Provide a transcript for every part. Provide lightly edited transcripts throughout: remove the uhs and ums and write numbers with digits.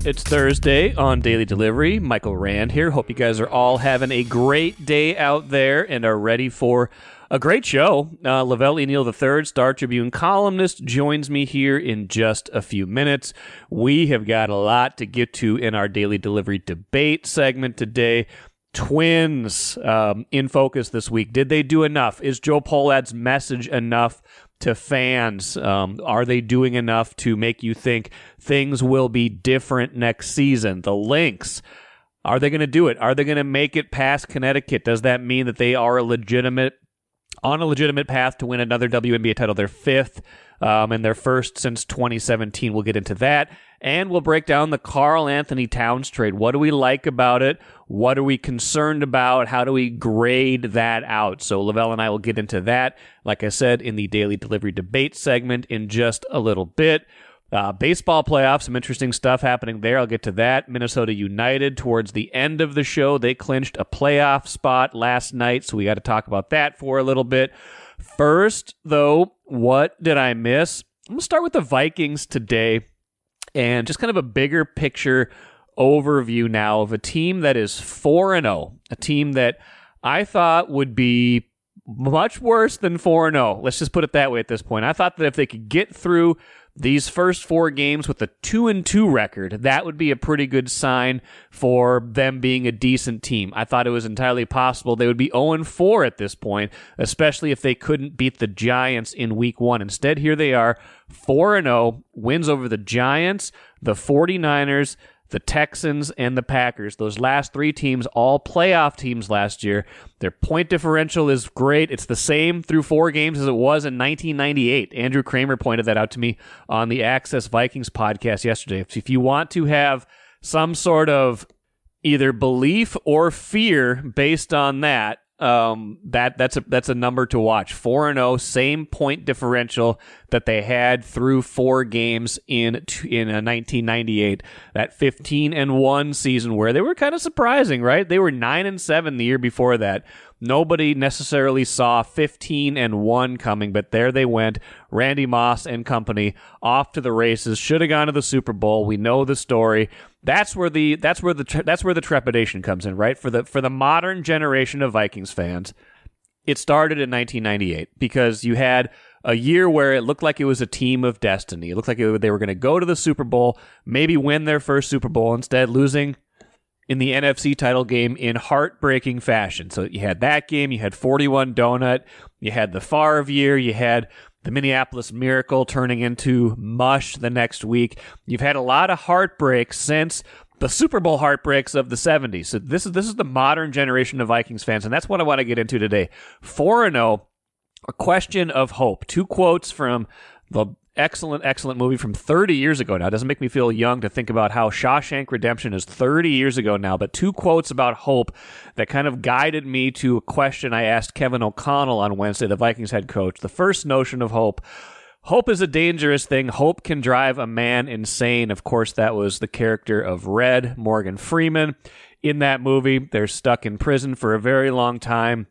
It's Thursday on Daily Delivery. Michael Rand here. Hope you guys are all having a great day out there and are ready for a great show. Velle E, Neal III, Star Tribune columnist, joins me here in just a few minutes. We have got a lot to get to in our Daily Delivery debate segment today. Twins in focus this week. Did they do enough? Is Joe Pohlad's message enough to fans? Are they doing enough to make you think things will be different next season? The Lynx, are they going to do it? Are they going to make it past Connecticut? Does that mean that they are on a legitimate path to win another WNBA title? Their fifth and their first since 2017. We'll get into that. And we'll break down the Karl-Anthony Towns trade. What do we like about it? What are we concerned about? How do we grade that out? So Lavelle and I will get into that, like I said, in the Daily Delivery debate segment in just a little bit. Baseball playoffs, some interesting stuff happening there. I'll get to that. Minnesota United, towards the end of the show, they clinched a playoff spot last night, so we got to talk about that for a little bit. First, though, what did I miss? I'm going to start with the Vikings today and just kind of a bigger picture overview now of a team that is 4-0, a team that I thought would be much worse than 4-0. Let's just put it that way at this point. I thought that if they could get through these first four games with a 2-2 record, that would be a pretty good sign for them being a decent team. I thought it was entirely possible they would be 0-4 at this point, especially if they couldn't beat the Giants in week one. Instead, here they are, 4-0, wins over the Giants, the 49ers, the Texans, and the Packers. Those last three teams, all playoff teams last year. Their point differential is great. It's the same through four games as it was in 1998. Andrew Kramer pointed that out to me on the Access Vikings podcast yesterday. If you want to have some sort of either belief or fear based on that, that's a number to watch. 4-0, same point differential that they had through four games in 1998. That 15-1 season where they were kind of surprising, right? They were 9-7 the year before that. Nobody necessarily saw 15-1 coming, but there they went. Randy Moss and company off to the races. Should have gone to the Super Bowl. We know the story. That's where the trepidation comes in, right? For the modern generation of Vikings fans, it started in 1998 because you had a year where it looked like it was a team of destiny. It looked like they were going to go to the Super Bowl, maybe win their first Super Bowl, instead losing in the NFC title game in heartbreaking fashion. So you had that game, you had 41 Donut, you had the Favre year, you had the Minneapolis Miracle turning into mush the next week. You've had a lot of heartbreaks since the Super Bowl heartbreaks of the 70s. So this is the modern generation of Vikings fans, and that's what I want to get into today. 4-0, a question of hope. Two quotes from the excellent movie from 30 years ago now. It doesn't make me feel young to think about how Shawshank Redemption is 30 years ago now, but two quotes about hope that kind of guided me to a question I asked Kevin O'Connell on Wednesday, the Vikings head coach. The first notion of hope. Hope is a dangerous thing. Hope can drive a man insane. Of course, that was the character of Red, Morgan Freeman. In that movie, they're stuck in prison for a very long time.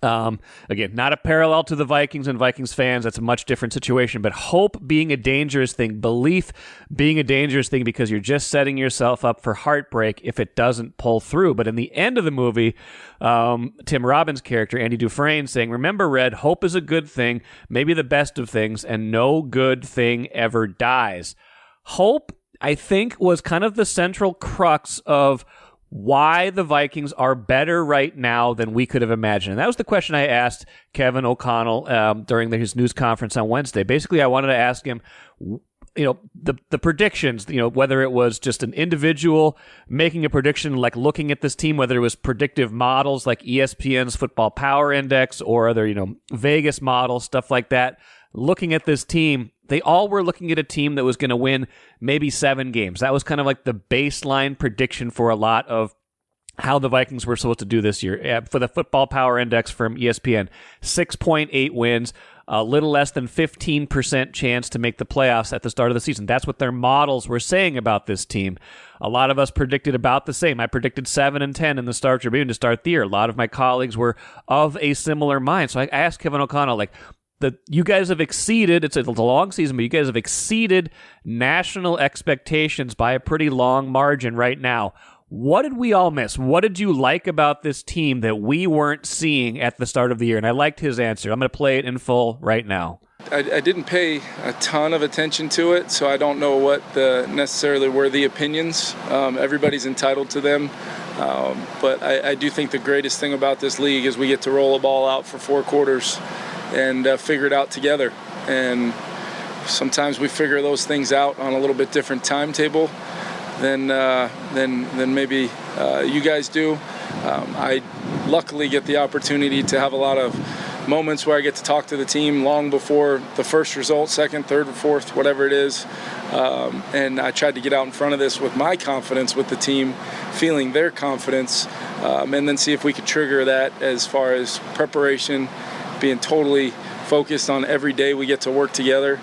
Again, not a parallel to the Vikings and Vikings fans. That's a much different situation. But hope being a dangerous thing, belief being a dangerous thing because you're just setting yourself up for heartbreak if it doesn't pull through. But in the end of the movie, Tim Robbins' character, Andy Dufresne, saying, remember, Red, hope is a good thing, maybe the best of things, and no good thing ever dies. Hope, I think, was kind of the central crux of why the Vikings are better right now than we could have imagined. And that was the question I asked Kevin O'Connell during his news conference on Wednesday. Basically, I wanted to ask him, the predictions, whether it was just an individual making a prediction, like looking at this team, whether it was predictive models like ESPN's Football Power Index or other, Vegas models, stuff like that. Looking at this team, they all were looking at a team that was going to win maybe 7 games. That was kind of like the baseline prediction for a lot of how the Vikings were supposed to do this year. For the Football Power Index from ESPN, 6.8 wins, a little less than 15% chance to make the playoffs at the start of the season. That's what their models were saying about this team. A lot of us predicted about the same. I predicted 7-10 in the Star Tribune to start the year. A lot of my colleagues were of a similar mind. So I asked Kevin O'Connell, you guys have exceeded, it's a long season, but you guys have exceeded national expectations by a pretty long margin right now. What did we all miss? What did you like about this team that we weren't seeing at the start of the year? And I liked his answer. I'm going to play it in full right now. I didn't pay a ton of attention to it, so I don't know what necessarily were the opinions. Everybody's entitled to them. But I do think the greatest thing about this league is we get to roll a ball out for 4 quarters and figure it out together. And sometimes we figure those things out on a little bit different timetable than maybe you guys do. I luckily get the opportunity to have a lot of moments where I get to talk to the team long before the first result, second, third, or fourth, whatever it is. And I tried to get out in front of this with my confidence with the team, feeling their confidence, and then see if we could trigger that as far as preparation, being totally focused on every day we get to work together,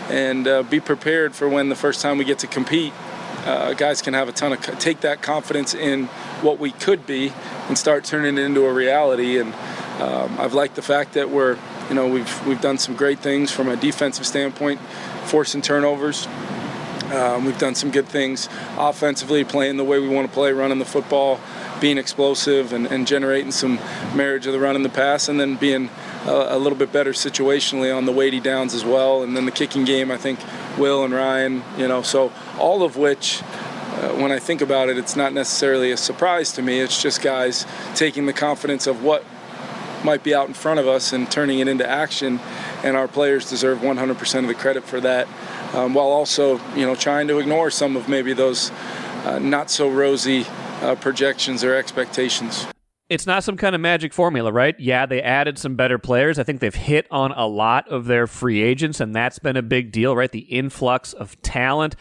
and be prepared for when the first time we get to compete. Guys can have take that confidence in what we could be and start turning it into a reality. And I've liked the fact that we've done some great things from a defensive standpoint, forcing turnovers. We've done some good things offensively, playing the way we want to play, running the football, being explosive and generating some marriage of the run and the pass, and then being a little bit better situationally on the weighty downs as well. And then the kicking game, I think Will and Ryan, so all of which, when I think about it, it's not necessarily a surprise to me. It's just guys taking the confidence of what might be out in front of us and turning it into action, and our players deserve 100% of the credit for that, while also trying to ignore some of maybe those not so rosy projections or expectations. It's not some kind of magic formula, right? Yeah, they added some better players. I think they've hit on a lot of their free agents, and that's been a big deal, right? The influx of talent.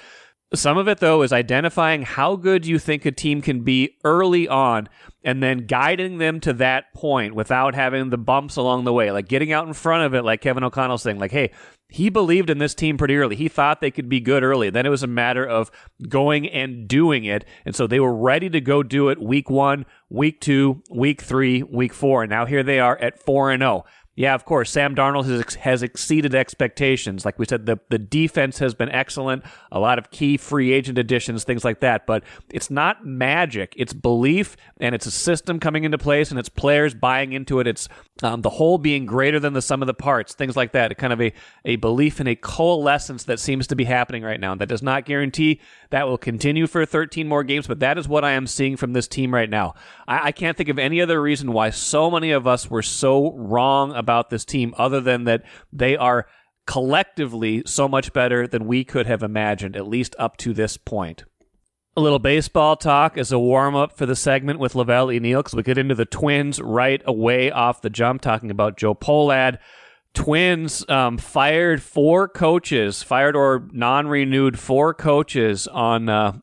Some of it, though, is identifying how good you think a team can be early on and then guiding them to that point without having the bumps along the way, like getting out in front of it, like Kevin O'Connell's saying, like, hey, he believed in this team pretty early. He thought they could be good early. Then it was a matter of going and doing it. And so they were ready to go do it week 1, week 2, week 3, week 4. And now here they are at 4-0. Yeah, of course, Sam Darnold has exceeded expectations. Like we said, the defense has been excellent, a lot of key free agent additions, things like that. But it's not magic. It's belief, and it's a system coming into place, and it's players buying into it. It's the whole being greater than the sum of the parts, things like that. Kind of a belief in a coalescence that seems to be happening right now. That does not guarantee that will continue for 13 more games, but that is what I am seeing from this team right now. I can't think of any other reason why so many of us were so wrong about this team other than that they are collectively so much better than we could have imagined, at least up to this point. A little baseball talk as a warm-up for the segment with Velle E, because we get into the Twins right away off the jump, talking about Joe Pohlad. Twins fired or non-renewed 4 coaches on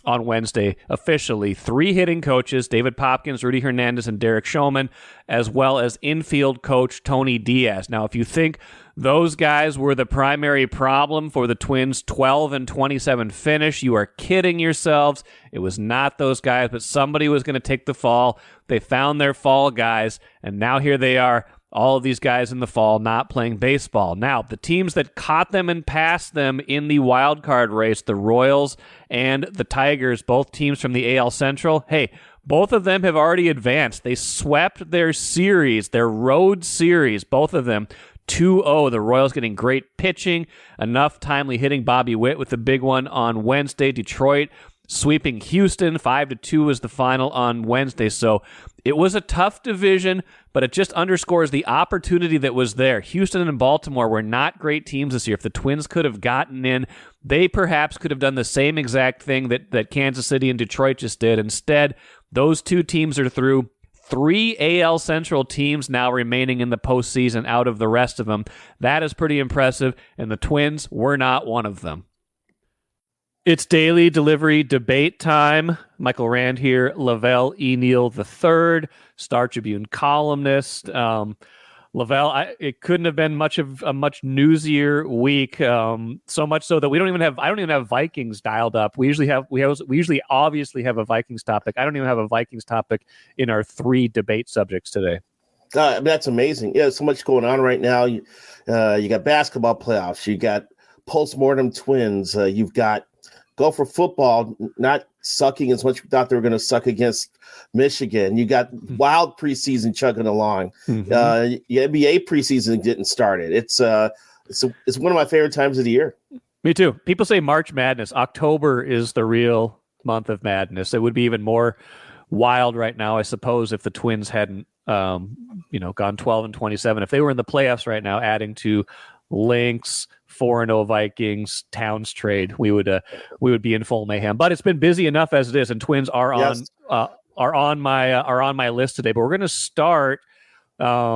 Wednesday, officially. 3 hitting coaches, David Popkins, Rudy Hernandez, and Derek Schoman, as well as infield coach Tony Diaz. Now, if you think those guys were the primary problem for the Twins' 12-27 finish, you are kidding yourselves. It was not those guys, but somebody was going to take the fall. They found their fall guys, and now here they are, all of these guys in the fall not playing baseball. Now, the teams that caught them and passed them in the wild card race, the Royals and the Tigers, both teams from the AL Central, hey, both of them have already advanced. They swept their series, their road series, both of them, 2-0. The Royals getting great pitching, enough timely hitting. Bobby Witt with the big one on Wednesday. Detroit sweeping Houston, 5-2 was the final on Wednesday. So it was a tough division, but it just underscores the opportunity that was there. Houston and Baltimore were not great teams this year. If the Twins could have gotten in, they perhaps could have done the same exact thing that Kansas City and Detroit just did. Instead, those 2 teams are through. 3 AL Central teams now remaining in the postseason out of the rest of them. That is pretty impressive, and the Twins were not one of them. It's daily delivery debate time. Michael Rand here, Velle E. Neal III, Star Tribune columnist. Velle, it couldn't have been a much newsier week. So much so that I don't even have Vikings dialed up. We usually obviously have a Vikings topic. I don't even have a Vikings topic in our 3 debate subjects today. That's amazing. Yeah, so much going on right now. You got basketball playoffs. You got postmortem Twins. You've got Gopher football not sucking as much as we thought they were going to suck against Michigan. You got wild preseason chugging along. Your NBA preseason getting started. It's one of my favorite times of the year. Me too. People say March Madness. October is the real month of madness. It would be even more wild right now, I suppose, if the Twins hadn't gone 12-27. If they were in the playoffs right now, adding to Lynx, 4-0 Vikings, Towns trade, we would be in full mayhem. But it's been busy enough as it is, and Twins are on my list today. But we're going to start. We are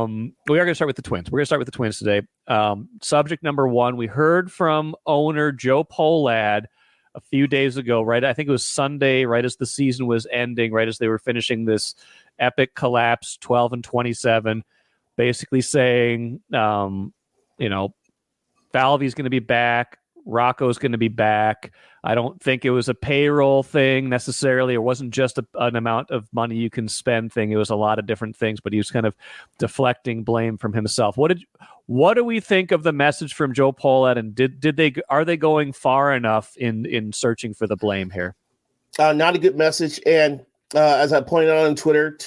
going to start with the Twins. We're going to start with the Twins today. Subject number one: we heard from owner Joe Pohlad a few days ago. Right, I think it was Sunday, right as the season was ending, right as they were finishing this epic collapse, 12-27, basically saying, Falvey's going to be back. Rocco's going to be back. I don't think it was a payroll thing necessarily. It wasn't just an amount of money you can spend thing. It was a lot of different things, but he was kind of deflecting blame from himself. What do we think of the message from Joe Pohlad, and are they going far enough in searching for the blame here? Not a good message. And as I pointed out on Twitter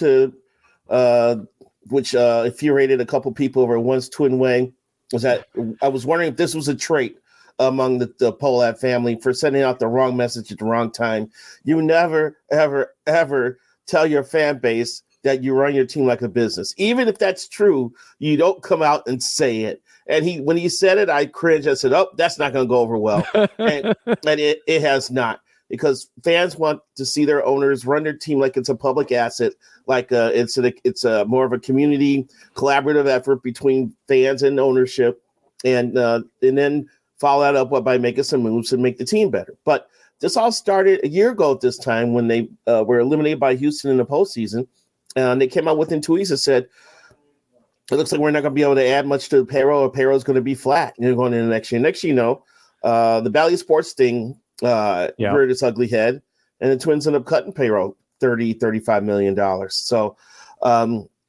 which infuriated a couple people over once Twin Way, was that I was wondering if this was a trait among the Pohlad family for sending out the wrong message at the wrong time. You never, ever, ever tell your fan base that you run your team like a business. Even if that's true, you don't come out and say it. And when he said it, I cringed. I said, "Oh, that's not going to go over well." and it has not, because fans want to see their owners run their team like it's a public asset, like it's a more of a community collaborative effort between fans and ownership, and then follow that up by making some moves and make the team better. But this all started a year ago at this time when they were eliminated by Houston in the postseason, and they came out within 2 weeks and said, "It looks like we're not going to be able to add much to the payroll. Or payroll is going to be flat going into next year." Next year, the Valley Sports thing reared its ugly head, and the Twins ended up cutting payroll $35 million. So at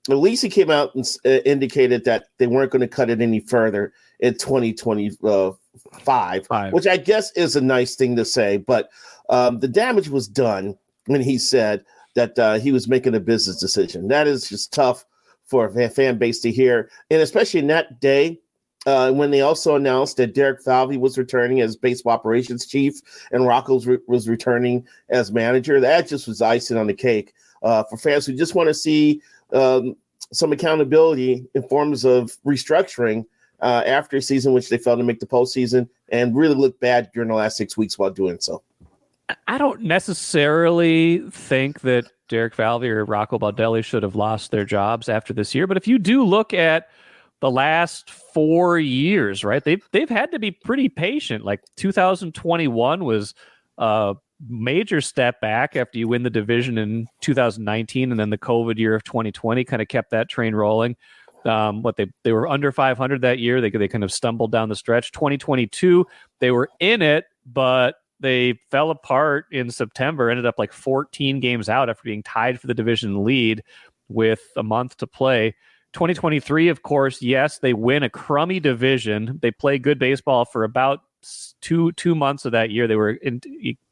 least he came out and indicated that they weren't going to cut it any further in 2025, which I guess is a nice thing to say. But the damage was done when he said that he was making a business decision. That is just tough for a fan base to hear, and especially in that day, when they also announced that Derek Falvey was returning as baseball operations chief and Rocco was returning as manager. That just was icing on the cake for fans who just want to see some accountability in forms of restructuring after a season which they failed to make the postseason and really looked bad during the last 6 weeks while doing so. I don't necessarily think that Derek Falvey or Rocco Baldelli should have lost their jobs after this year, but if you do look at the last 4 years, right? They've had to be pretty patient. Like 2021 was a major step back after you win the division in 2019, and then the COVID year of 2020 kind of kept that train rolling. They were under 500 that year. They kind of stumbled down the stretch. 2022, they were in it, but they fell apart in September, ended up like 14 games out after being tied for the division lead with a month to play. 2023, of course, yes, they win a crummy division. They play good baseball for about two months of that year. They were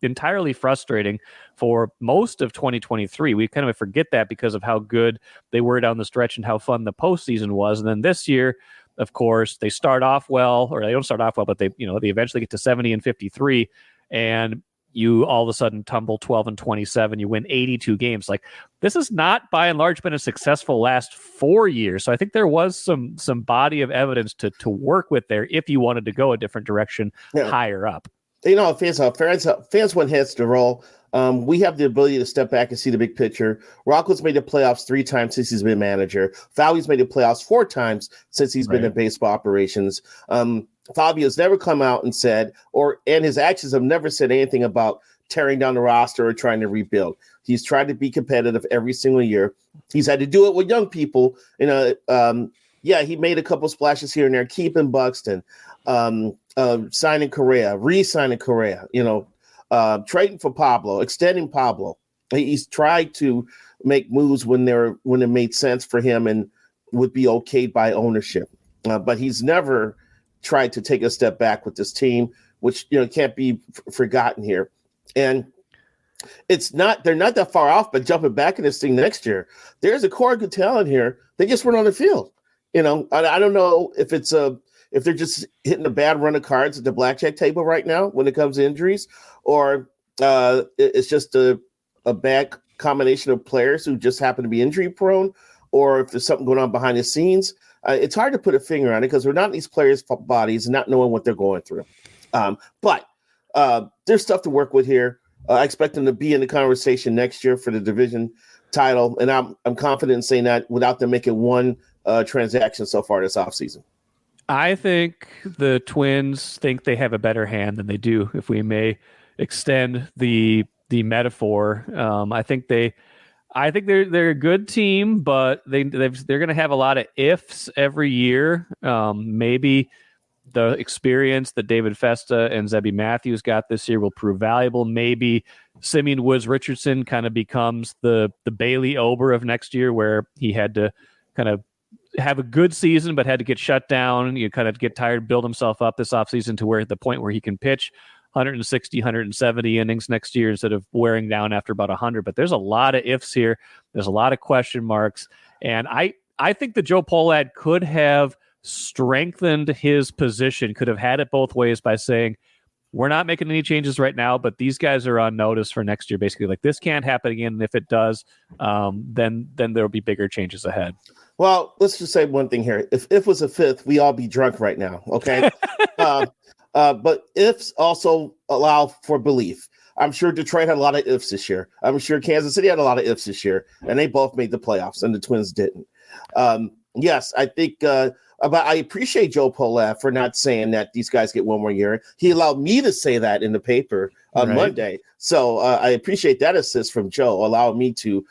entirely frustrating for most of 2023. We kind of forget that because of how good they were down the stretch and how fun the postseason was. And then this year, of course, they start off well, or they don't start off well, but they eventually get to 70-53, and you all of a sudden tumble 12-27. You win 82 games. Like, this has not, by and large, been a successful last 4 years. So I think there was some body of evidence to work with there if you wanted to go a different direction higher up. Fans want heads to roll. We have the ability to step back and see the big picture. Rocco's made the playoffs 3 times since he's been manager. Falvey's made the playoffs 4 times since he's been in baseball operations. Falvey has never come out and said, and his actions have never said anything about tearing down the roster or trying to rebuild. He's tried to be competitive every single year. He's had to do it with young people. He made a couple splashes here and there, keeping Buxton, signing Correa, re-signing Correa, trading for Pablo, extending Pablo. He's tried to make moves when it made sense for him and would be okayed by ownership. But he's never tried to take a step back with this team, which can't be forgotten here. And they're not that far off, but jumping back in this thing next year, there's a core of good talent here. They just weren't on the field. I don't know if if they're just hitting a bad run of cards at the blackjack table right now when it comes to injuries, or it's just a bad combination of players who just happen to be injury prone, or if there's something going on behind the scenes. It's hard to put a finger on it because we're not in these players' bodies and not knowing what they're going through. But there's stuff to work with here. I expect them to be in the conversation next year for the division title, and I'm confident in saying that without them making one transaction so far this offseason. I think the Twins think they have a better hand than they do, if we may extend the metaphor. I think they're a good team, but they're going to have a lot of ifs every year. Maybe the experience that David Festa and Zebby Matthews got this year will prove valuable. Maybe Simeon Woods Richardson kind of becomes the Bailey Ober of next year, where he had to kind of have a good season but had to get shut down. You kind of get tired, build himselth up this offseason to where the point where he can pitch 160, 170 innings next year instead of wearing down after about 100. But there's a lot of ifs here. There's a lot of question marks. And I think that Joe Pohlad could have strengthened his position, could have had it both ways by saying, we're not making any changes right now, but these guys are on notice for next year. Basically, like, this can't happen again. And if it does, then there'll be bigger changes ahead. Well, let's just say one thing here. If was a fifth, we all be drunk right now. Okay. But ifs also allow for belief. I'm sure Detroit had a lot of ifs this year. I'm sure Kansas City had a lot of ifs this year, and they both made the playoffs, and the Twins didn't. Yes, I think but I appreciate Joe Pohlad for not saying that these guys get one more year. He allowed me to say that in the paper on Monday. So I appreciate that assist from Joe, allowing me to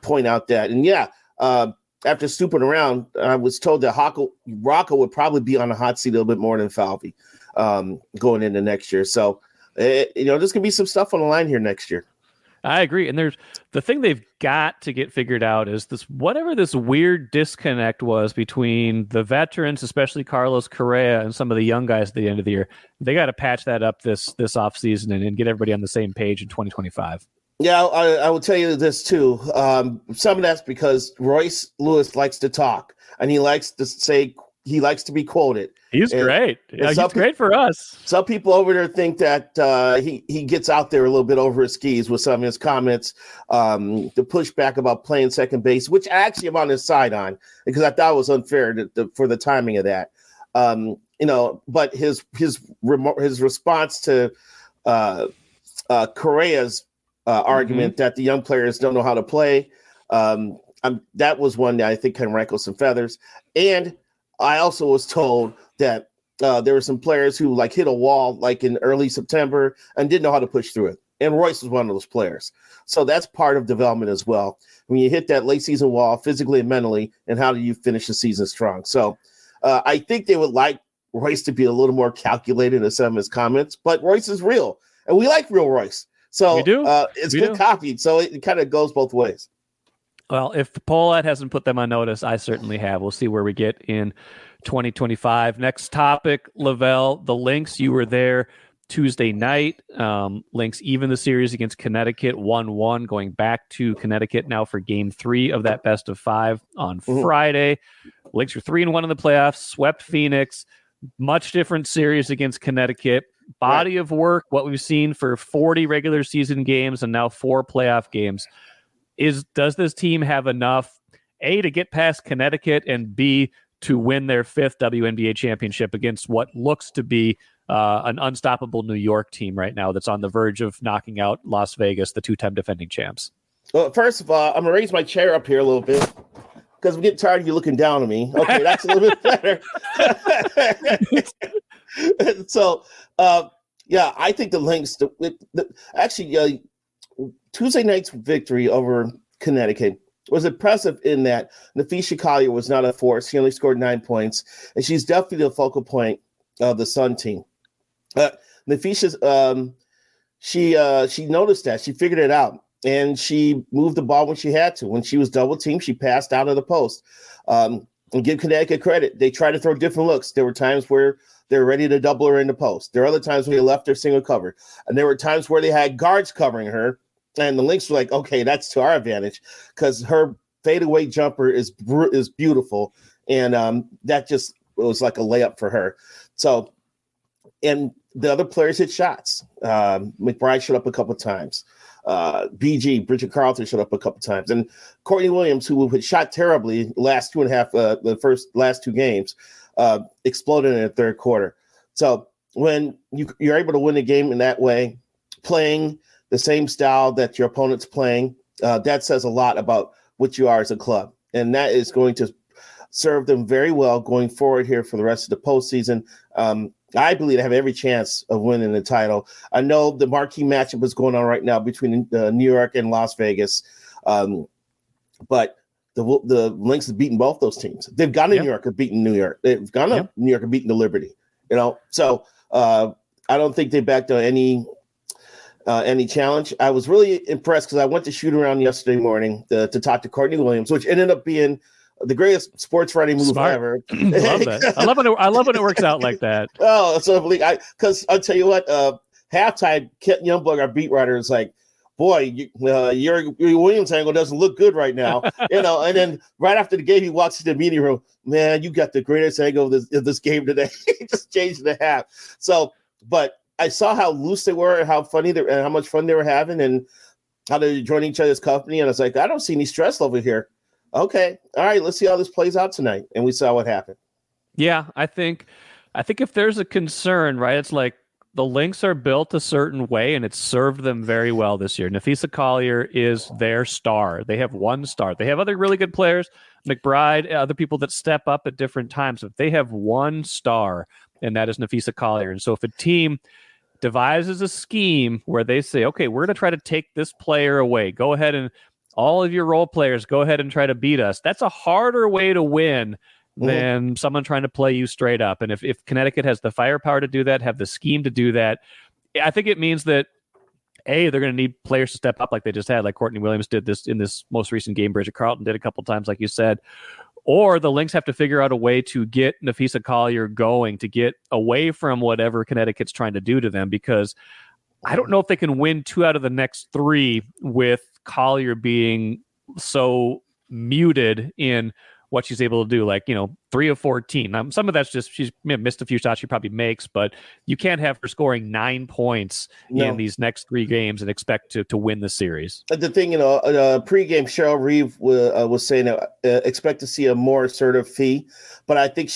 point out that. And after snooping around, I was told that Rocco would probably be on the hot seat a little bit more than Falvey going into next year. So, there's going to be some stuff on the line here next year. I agree. And there's the thing they've got to get figured out is whatever this weird disconnect was between the veterans, especially Carlos Correa, and some of the young guys at the end of the year. They got to patch that up this offseason and get everybody on the same page in 2025. Yeah, I will tell you this too. Some of that's because Royce Lewis likes to talk, and he likes to say, he likes to be quoted. He's great. He's great for us. Some people over there think that he gets out there a little bit over his skis with some of his comments, the pushback about playing second base, which I actually am on his side on, because I thought it was unfair for the timing of that. But his response to Correa's argument that the young players don't know how to play, that was one that I think can rankle some feathers. And I also was told that there were some players who hit a wall in early September and didn't know how to push through it. And Royce was one of those players. So that's part of development as well. When you hit that late season wall physically and mentally, and how do you finish the season strong? So I think they would like Royce to be a little more calculated in some of his comments, but Royce is real, and we like real Royce. So it's good copy. So it kind of goes both ways. Well, if Pohlad hasn't put them on notice, I certainly have. We'll see where we get in 2025. Next topic, Lavelle, the Lynx. You were there Tuesday night. Lynx even the series against Connecticut 1-1, going back to Connecticut now for game 3 of that best of 5 on Friday. Lynx are 3-1 in the playoffs, swept Phoenix. Much different series against Connecticut. Body of work, what we've seen for 40 regular season games and now 4 playoff games. Does this team have enough, A, to get past Connecticut, and B, to win their 5th WNBA championship against what looks to be an unstoppable New York team right now that's on the verge of knocking out Las Vegas, the 2-time defending champs? Well, first of all, I'm going to raise my chair up here a little bit because I'm getting tired of you looking down on me. Okay, that's a little bit better. So, I think the Lynx, actually, Tuesday night's victory over Connecticut was impressive in that Naphisha Collier was not a force. She only scored 9 points, and she's definitely the focal point of the Sun team. Naphisha's she noticed that. She figured it out. and she moved the ball when she had to. When she was double teamed, she passed out of the post. And give Connecticut credit. They tried to throw different looks. There were times where they were ready to double her in the post. There are other times where they left her single covered. And there were times where they had guards covering her. And the Lynx were like, okay, that's to our advantage because her fadeaway jumper is beautiful. And that just was like a layup for her. So, and the other players hit shots. McBride showed up a couple of times. BG, Bridget Carlton showed up a couple of times. And Courtney Williams, who had shot terribly last last two games, exploded in the third quarter. So when you're able to win a game in that way, playing the same style that your opponent's playing, that says a lot about what you are as a club. And that is going to serve them very well going forward here for the rest of the postseason. I believe they have every chance of winning the title. I know the marquee matchup is going on right now between New York and Las Vegas, but the Lynx have beaten both those teams. They've gone to New York and beaten New York. They've gone to New York and beaten the Liberty. So I don't think they backed on any challenge. I was really impressed because I went to shoot around yesterday morning to talk to Courtney Williams, which ended up being the greatest sports writing move ever. Love that. I love when it works out like that. Oh, so because I'll tell you what, halftime, Kent Youngberg, our beat writer, is like, boy, your Williams angle doesn't look good right now. And then right after the game, he walks to the meeting room, man, you got the greatest angle of this game today. He just changed the half. So, but I saw how loose they were and how funny and how much fun they were having and how they were joining each other's company. And I was like, I don't see any stress over here. Okay. All right. Let's see how this plays out tonight. And we saw what happened. Yeah. I think if there's a concern, right, it's like the Lynx are built a certain way and it's served them very well this year. Napheesa Collier is their star. They have one star. They have other really good players, McBride, other people that step up at different times, but they have one star, and that is Napheesa Collier. And so if a team devises a scheme where they say, okay, we're going to try to take this player away, go ahead and all of your role players, go ahead and try to beat us. That's a harder way to win than someone trying to play you straight up. And if Connecticut has the firepower to do that, have the scheme to do that, I think it means that, A, they're going to need players to step up like they just had, like Courtney Williams did this in this most recent game. Bridget Carlton did a couple times, like you said. Or the Lynx have to figure out a way to get Napheesa Collier going, to get away from whatever Connecticut's trying to do to them, because I don't know if they can win 2 out of the next 3 with Collier being so muted in what she's able to do, like, 3 of 14. Some of that's just she's missed a few shots she probably makes, but you can't have her scoring 9 points in these next 3 games and expect to win the series. The thing, pregame, Cheryl Reeve was saying expect to see a more assertive Fee, but I think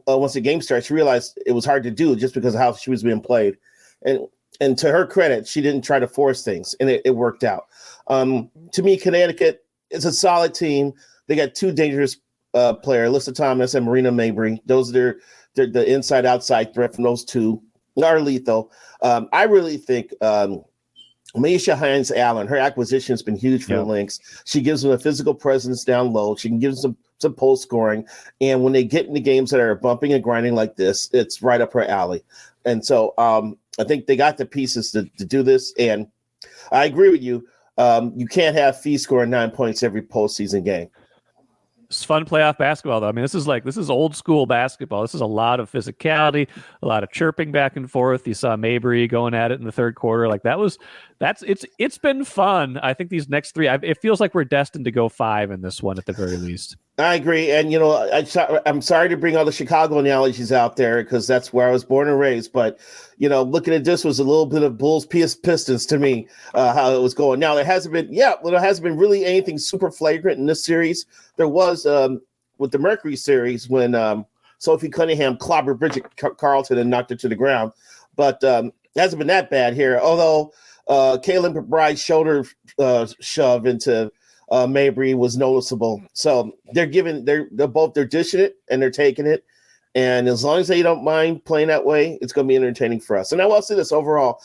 once the game started, she realized it was hard to do just because of how she was being played, and to her credit, she didn't try to force things, and it worked out. To me, Connecticut is a solid team. They got 2 dangerous players, Alyssa Thomas and Marina Mabry. Those are the inside-outside threat from those 2 are lethal. I really think Maisha Hines-Allen, her acquisition has been huge for the Lynx. She gives them a physical presence down low. She can give them some post scoring. And when they get into games that are bumping and grinding like this, it's right up her alley. And so I think they got the pieces to do this. And I agree with you. You can't have Fee scoring 9 points every postseason game. It's fun playoff basketball, though. I mean, this is old school basketball. This is a lot of physicality, a lot of chirping back and forth. You saw Mabry going at it in the third quarter. Like it's been fun. I think these next 3, it feels like we're destined to go 5 in this one at the very least. I agree. And, I'm sorry to bring all the Chicago analogies out there because that's where I was born and raised. But, looking at this was a little bit of Bulls Pistons to me, how it was going. Now, there hasn't been really anything super flagrant in this series. There was with the Mercury series when Sophie Cunningham clobbered Bridget Carlton and knocked her to the ground. But it hasn't been that bad here. Although Kaylin McBride's shoulder shove into Mabry was noticeable. So they're dishing it and they're taking it. And as long as they don't mind playing that way, it's going to be entertaining for us. And I will say this overall,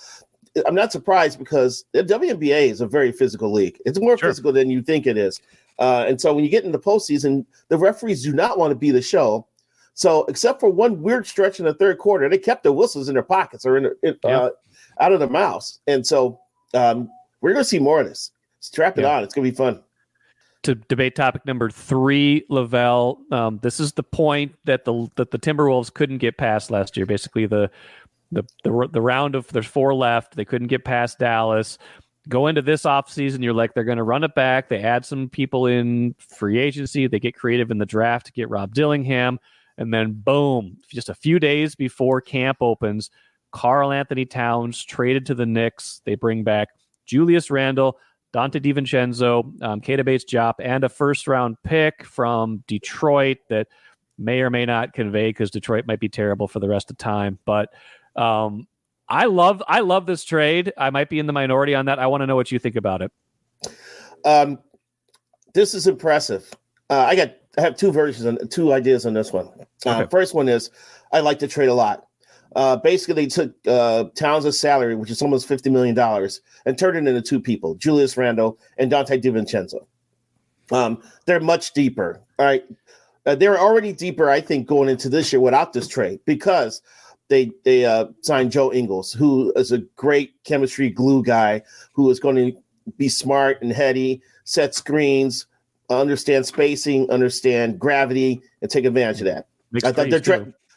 I'm not surprised because the WNBA is a very physical league. It's more physical than you think it is. And so when you get into the postseason, the referees do not want to be the show. So except for one weird stretch in the third quarter, they kept the whistles in their pockets or out of their mouths. And so we're going to see more of this. Strap it on. It's going to be fun. To debate topic number 3, Lavelle. This is the point that the Timberwolves couldn't get past last year. Basically, the round of there's 4 left. They couldn't get past Dallas. Go into this offseason, you're like, they're going to run it back. They add some people in free agency. They get creative in the draft to get Rob Dillingham. And then, boom, just a few days before camp opens, Karl-Anthony Towns traded to the Knicks. They bring back Julius Randle, Dante DiVincenzo, Keita Bates-Diop, and a first-round pick from Detroit that may or may not convey because Detroit might be terrible for the rest of the time. But I love this trade. I might be in the minority on that. I want to know what you think about it. This is impressive. I have 2 two ideas on this one. Okay. First one is I like the trade a lot. Basically, they took Towns' salary, which is almost $50 million, and turned it into 2 people, Julius Randle and Dante DiVincenzo. They're much deeper. All right. They're already deeper, I think, going into this year without this trade because they signed Joe Ingles, who is a great chemistry glue guy who is going to be smart and heady, set screens, understand spacing, understand gravity, and take advantage of that. I thought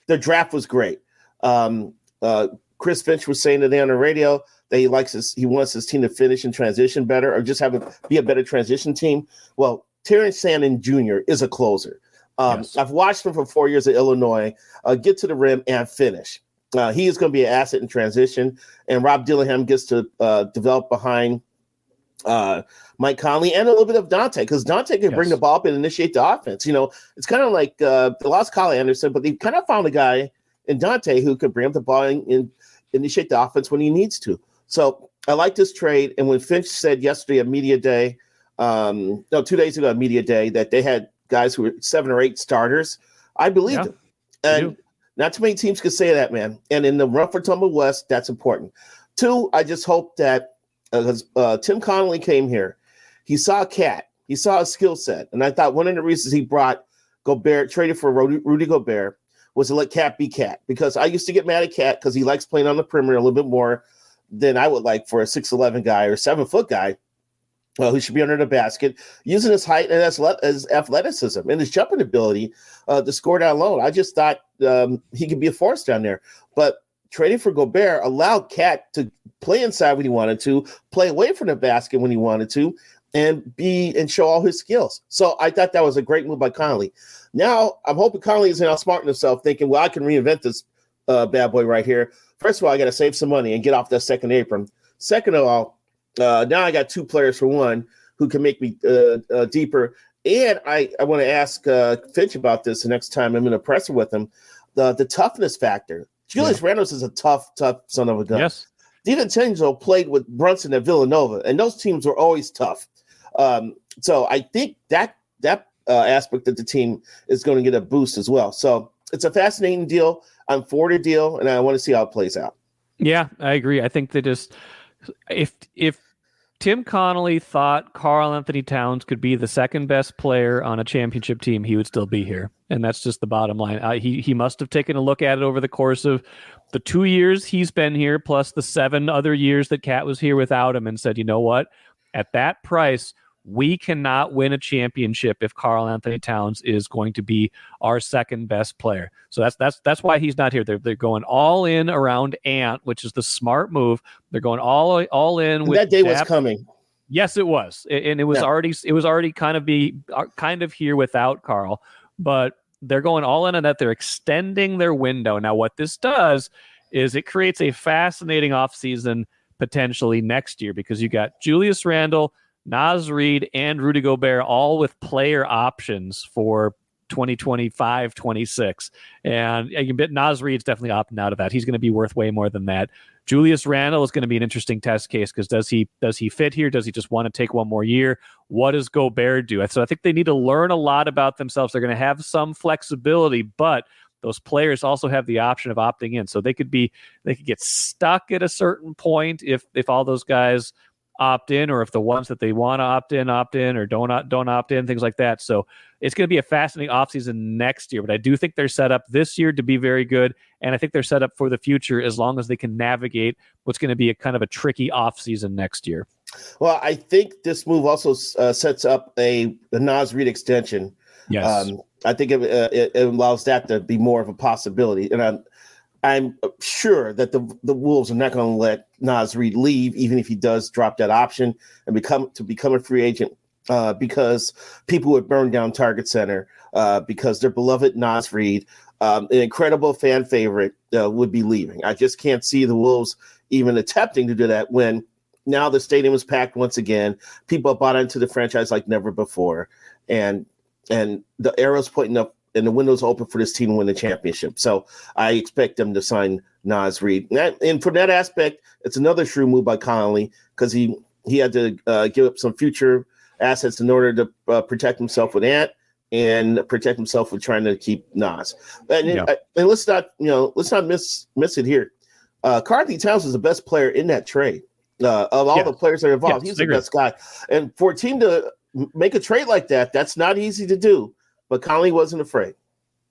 their draft was great. Chris Finch was saying today on the radio that he wants his team to finish in transition better or just be a better transition team. Well, Terrence Shannon Jr. is a closer. Yes. I've watched him for 4 years at Illinois get to the rim and finish. He is going to be an asset in transition, and Rob Dillingham gets to develop behind Mike Conley and a little bit of Dante, because Dante can bring the ball up and initiate the offense. You know, it's kind of like they lost Kyle Anderson, but they kind of found a guy in Dante who could bring up the ball and initiate the offense when he needs to. So I like this trade. And when Finch said yesterday at Media Day, 2 days ago at Media Day, that they had guys who were 7 or 8 starters, I believed him. And not too many teams could say that, man. And in the rough for tumble West, that's important. 2, I just hope that Tim Connolly came here, he saw Cat, he saw a skill set. And I thought one of the reasons he brought Gobert, traded for Rudy Gobert, was to let Cat be Cat. Because I used to get mad at Cat because he likes playing on the perimeter a little bit more than I would like for a 6'11" guy or 7-foot guy who should be under the basket, using his height and his athleticism and his jumping ability to score down low. I just thought he could be a force down there. But trading for Gobert allowed Cat to play inside when he wanted to, play away from the basket when he wanted to, and show all his skills. So I thought that was a great move by Conley. Now I'm hoping Conley isn't outsmarting himself, thinking, well, I can reinvent this bad boy right here. First of all, I got to save some money and get off that second apron. Second of all, now I got 2 players for one who can make me deeper. And I want to ask Finch about this the next time I'm in a presser with him. The toughness factor. Julius Randle is a tough son of a gun. Yes. DiVincenzo played with Brunson at Villanova, and those teams were always tough. So I think that aspect of the team is going to get a boost as well. So it's a fascinating deal. I'm for the deal, and I want to see how it plays out. Yeah, I agree. I think that just if Tim Connolly thought Karl-Anthony Towns could be the second best player on a championship team, he would still be here. And that's just the bottom line. He must have taken a look at it over the course of the 2 years he's been here, plus the 7 other years that Cat was here without him, and said, you know what? At that price, we cannot win a championship if Karl-Anthony Towns is going to be our second best player. So that's why he's not here. They're going all in around Ant, which is the smart move. They're going all in. And with that day was coming. Yes, it was, and it was already kind of here without Karl, but they're going all in on that. They're extending their window. Now, what this does is it creates a fascinating offseason potentially next year, because you got Julius Randle, Naz Reid, and Rudy Gobert all with player options for 2025-26. And you bet Naz Reid's definitely opting out of that. He's going to be worth way more than that. Julius Randle is going to be an interesting test case, because does he fit here? Does he just want to take one more year? What does Gobert do? So I think they need to learn a lot about themselves. They're going to have some flexibility, but those players also have the option of opting in. So they could get stuck at a certain point if all those guys opt in, or if the ones that they want to opt in, or don't opt in, things like that. So it's going to be a fascinating offseason next year, but I do think they're set up this year to be very good, and I think they're set up for the future as long as they can navigate what's going to be a kind of a tricky offseason next year. Well, I think this move also sets up a Naz Reid extension. Yes. I think it allows that to be more of a possibility. And I'm sure that the Wolves are not going to let Naz Reid leave, even if he does drop that option and become a free agent, because people would burn down Target Center because their beloved Naz Reid, an incredible fan favorite, would be leaving. I just can't see the Wolves even attempting to do that when now the stadium is packed once again. People bought into the franchise like never before, and the arrow's pointing up and the window's open for this team to win the championship. So I expect them to sign Naz Reid. And from that aspect, it's another shrewd move by Connolly because he had to give up some future assets in order to protect himself with Ant and protect himself with trying to keep Naz. And let's not miss it here. Karl-Anthony Towns is the best player in that trade. Of all the players that are involved, he's the best guy. And for a team to make a trade like that, that's not easy to do. But Conley wasn't afraid.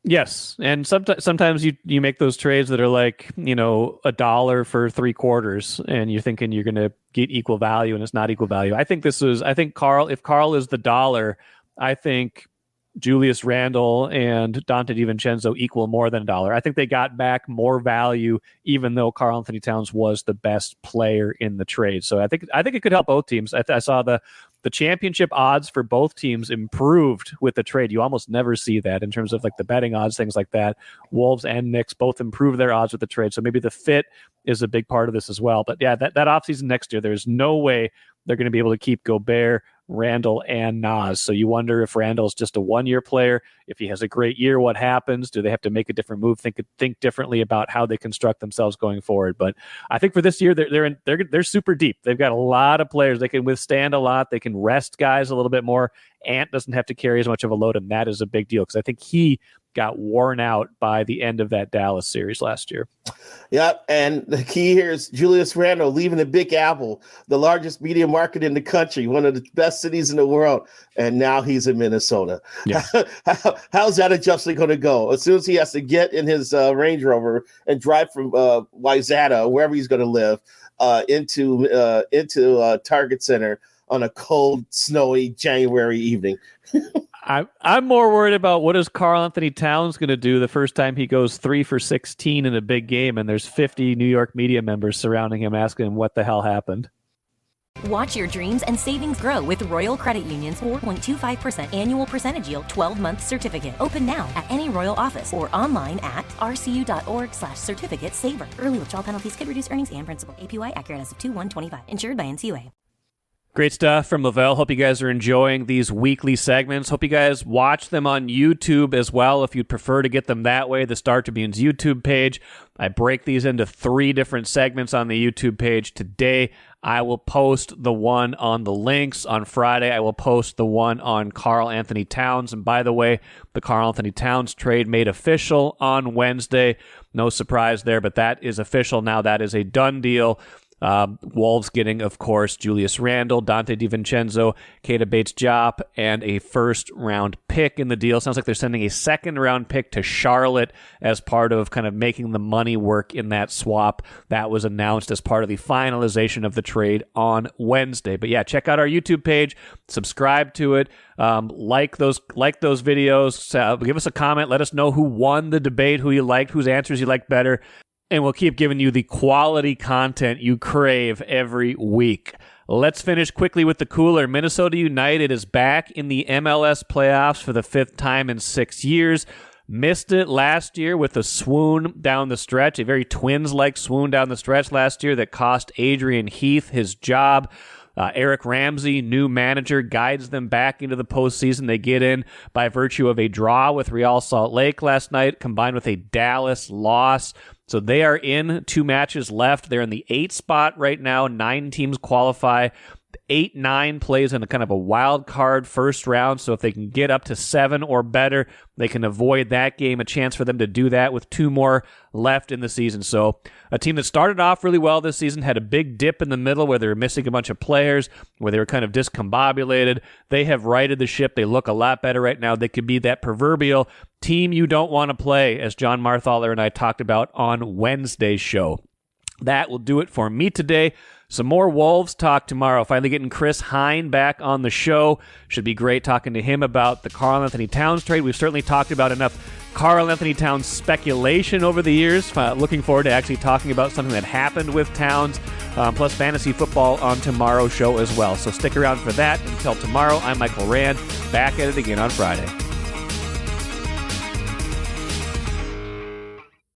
Yes, and sometimes you make those trades that are like, $1 for 3 quarters, and you're thinking you're going to get equal value, and it's not equal value. I think Karl, if Karl is the dollar, I think Julius Randle and Dante DiVincenzo equal more than $1. I think they got back more value, even though Karl-Anthony Towns was the best player in the trade. So I think it could help both teams. I saw the championship odds for both teams improved with the trade. You almost never see that in terms of like the betting odds, things like that. Wolves and Knicks both improved their odds with the trade. So maybe the fit is a big part of this as well. But yeah, that offseason next year, there's no way they're going to be able to keep Gobert, Randall, and Naz. So you wonder if Randall's just a one-year player. If he has a great year, what happens? Do they have to make a different move? Think differently about how they construct themselves going forward. But I think for this year, they're super deep. They've got a lot of players. They can withstand a lot. They can rest guys a little bit more. Ant doesn't have to carry as much of a load, and that is a big deal because I think he got worn out by the end of that Dallas series last year. Yep, and the key here is Julius Randle leaving the Big Apple, the largest media market in the country, one of the best cities in the world, and now he's in Minnesota. Yeah. How's that adjustment going to go? As soon as he has to get in his Range Rover and drive from Wayzata, wherever he's going to live, into Target Center on a cold, snowy January evening. I'm more worried about what is Karl-Anthony Towns going to do the first time he goes 3 for 16 in a big game and there's 50 New York media members surrounding him asking him what the hell happened. Watch your dreams and savings grow with Royal Credit Union's 4.25% annual percentage yield 12-month certificate. Open now at any Royal office or online at rcu.org/certificate saver. Early withdrawal penalties could reduce earnings and principal. APY accurate as of 2/1/25. Insured by NCUA. Great stuff from Lavelle. Hope you guys are enjoying these weekly segments. Hope you guys watch them on YouTube as well if you'd prefer to get them that way. The Star Tribune's YouTube page. I break these into 3 different segments on the YouTube page. Today, I will post the one on the Lynx. On Friday, I will post the one on Karl-Anthony Towns. And by the way, the Karl-Anthony Towns trade made official on Wednesday. No surprise there, but that is official now. That is a done deal. Wolves getting, of course, Julius Randle, Dante DiVincenzo, Keita Bates-Diop, and a first-round pick in the deal. Sounds like they're sending a second-round pick to Charlotte as part of kind of making the money work in that swap. That was announced as part of the finalization of the trade on Wednesday. But yeah, check out our YouTube page, subscribe to it, like those videos, give us a comment, let us know who won the debate, who you liked, whose answers you liked better. And we'll keep giving you the quality content you crave every week. Let's finish quickly with the cooler. Minnesota United is back in the MLS playoffs for the 5th time in 6 years. Missed it last year with a swoon down the stretch, a very Twins-like swoon down the stretch last year that cost Adrian Heath his job. Eric Ramsey, new manager, guides them back into the postseason. They get in by virtue of a draw with Real Salt Lake last night, combined with a Dallas loss. So they are in 2 matches left. They're in the 8th spot right now. 9 teams qualify. 8-9 plays in a kind of a wild card first round. So if they can get up to 7 or better, they can avoid that game. A chance for them to do that with 2 more left in the season. So a team that started off really well this season had a big dip in the middle where they were missing a bunch of players, where they were kind of discombobulated. They have righted the ship. They look a lot better right now. They could be that proverbial team you don't want to play, as John Marthaler and I talked about on Wednesday's show. That will do it for me today. Some more Wolves talk tomorrow. Finally getting Chris Hine back on the show. Should be great talking to him about the Karl-Anthony Towns trade. We've certainly talked about enough Karl-Anthony Towns speculation over the years. Looking forward to actually talking about something that happened with Towns, plus fantasy football on tomorrow's show as well. So stick around for that. Until tomorrow, I'm Michael Rand, back at it again on Friday.